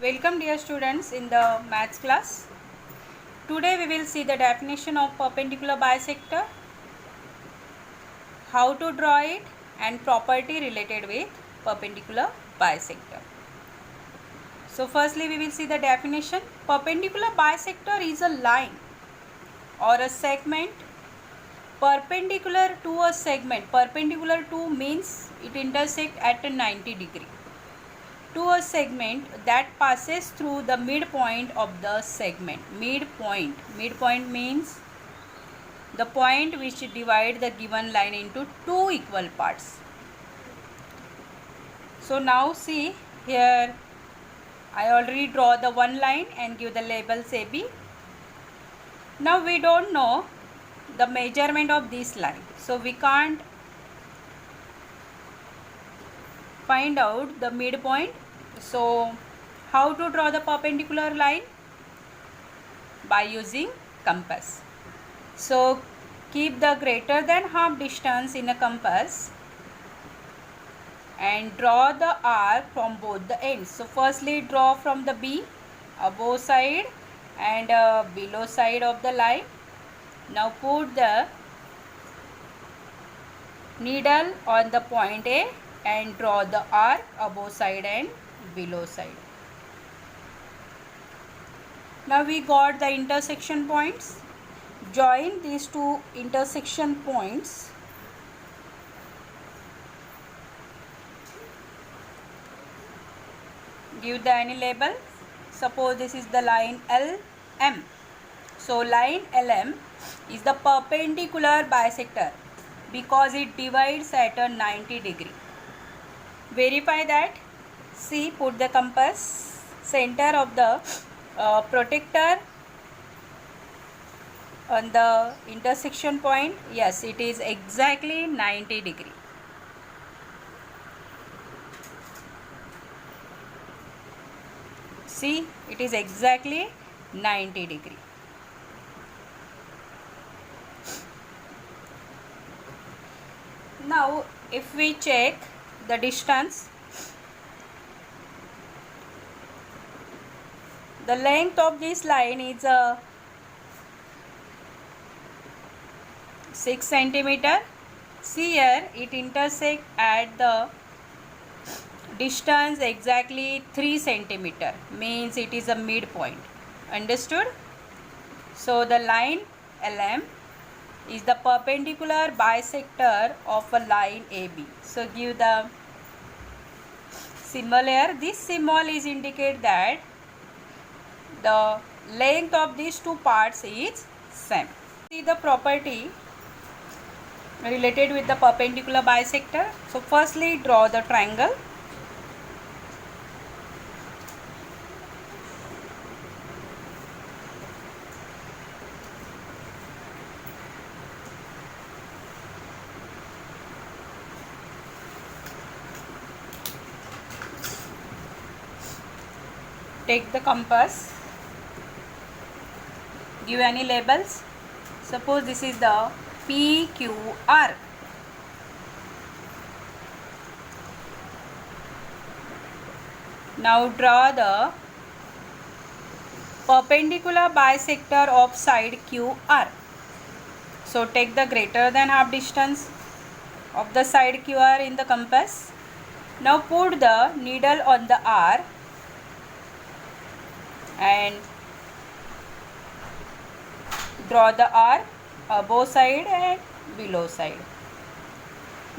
Welcome dear students in the maths class. Today we will see the definition of perpendicular bisector, how to draw it and property related with perpendicular bisector. So firstly we will see the definition. Perpendicular bisector is a line or a segment perpendicular to a segment. Perpendicular to means it intersects at a 90 degree. To a segment that passes through the midpoint of the segment. Midpoint means the point which divides the given line into two equal parts. So now see here, I already draw the one line and give the labels AB. Now we don't know the measurement of this line, so we can't find out the midpoint. So how to draw the perpendicular line? By using compass. So keep the greater than half distance in a compass and draw the arc from both the ends. So firstly draw from the B, above side and below side of the line. Now put the needle on the point A and draw the arc above side and below side. Now we got the intersection points. Join these two intersection points. Give the any label. Suppose this is the line LM. So line LM is the perpendicular bisector because it divides at a 90 degree. Verify that. See, put the compass center of the protector on the intersection point. Yes, it is exactly 90 degree. See, it is exactly 90 degree. Now if we check the distance, the length of this line is 6 centimeter. See here, it intersects at the distance exactly 3 centimeter, means it is a midpoint. Understood? So the line LM is the perpendicular bisector of a line AB. So give the symbol here. This symbol is indicate that the length of these two parts is same. See the property related with the perpendicular bisector. So firstly draw the triangle. Take the compass, give any labels. Suppose this is the PQR. Now draw the perpendicular bisector of side QR. So take the greater than half distance of the side QR in the compass. Now put the needle on the R and draw the arc above side and below side.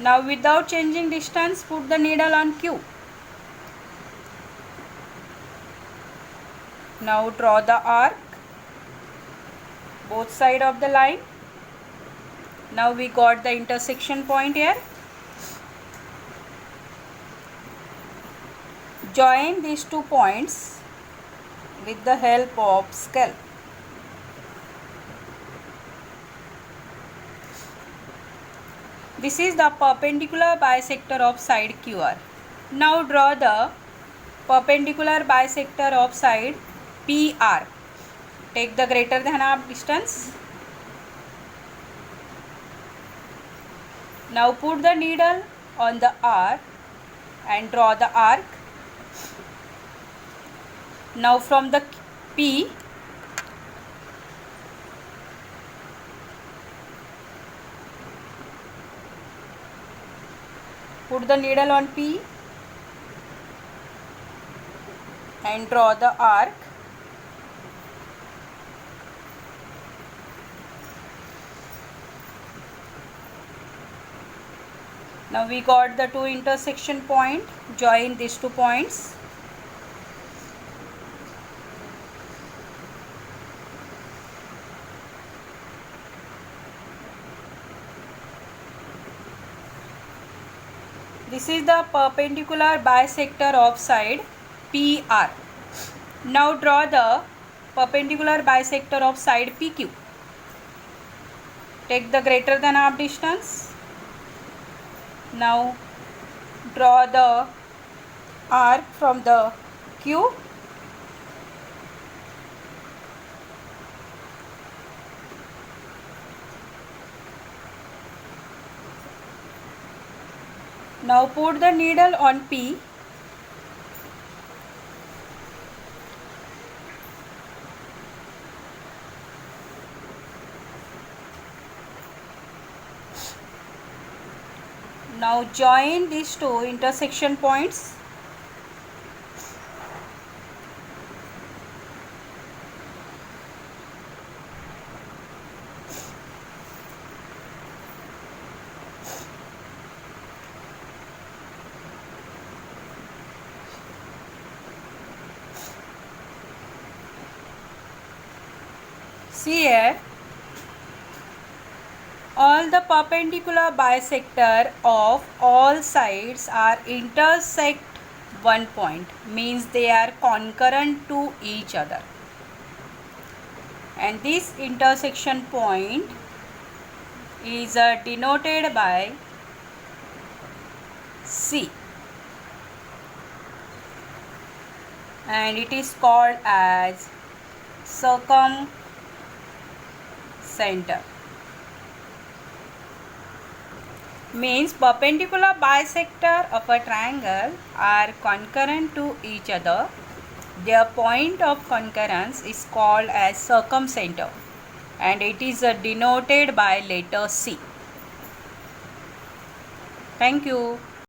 Now without changing distance, put the needle on Q. Now draw the arc both side of the line. Now we got the intersection point here. Join these two points with the help of scale. This is the perpendicular bisector of side QR. Now draw the perpendicular bisector of side PR. Take the greater than half distance. Now put the needle on the R and draw the arc. Now from the P, put the needle on P and draw the arc. Now we got the two intersection point. Join these 2 points. This is the perpendicular bisector of side PR. Now draw the perpendicular bisector of side PQ. Take the greater than half distance. Now draw the arc from the Q. Now put the needle on P. Now join these two intersection points. See here, all the perpendicular bisector of all sides are intersect one point, means they are concurrent to each other, and this intersection point is denoted by C, and it is called as circumcenter. Means perpendicular bisector of a triangle are concurrent to each other. Their point of concurrence is called as circumcenter, and it is denoted by letter C. Thank you.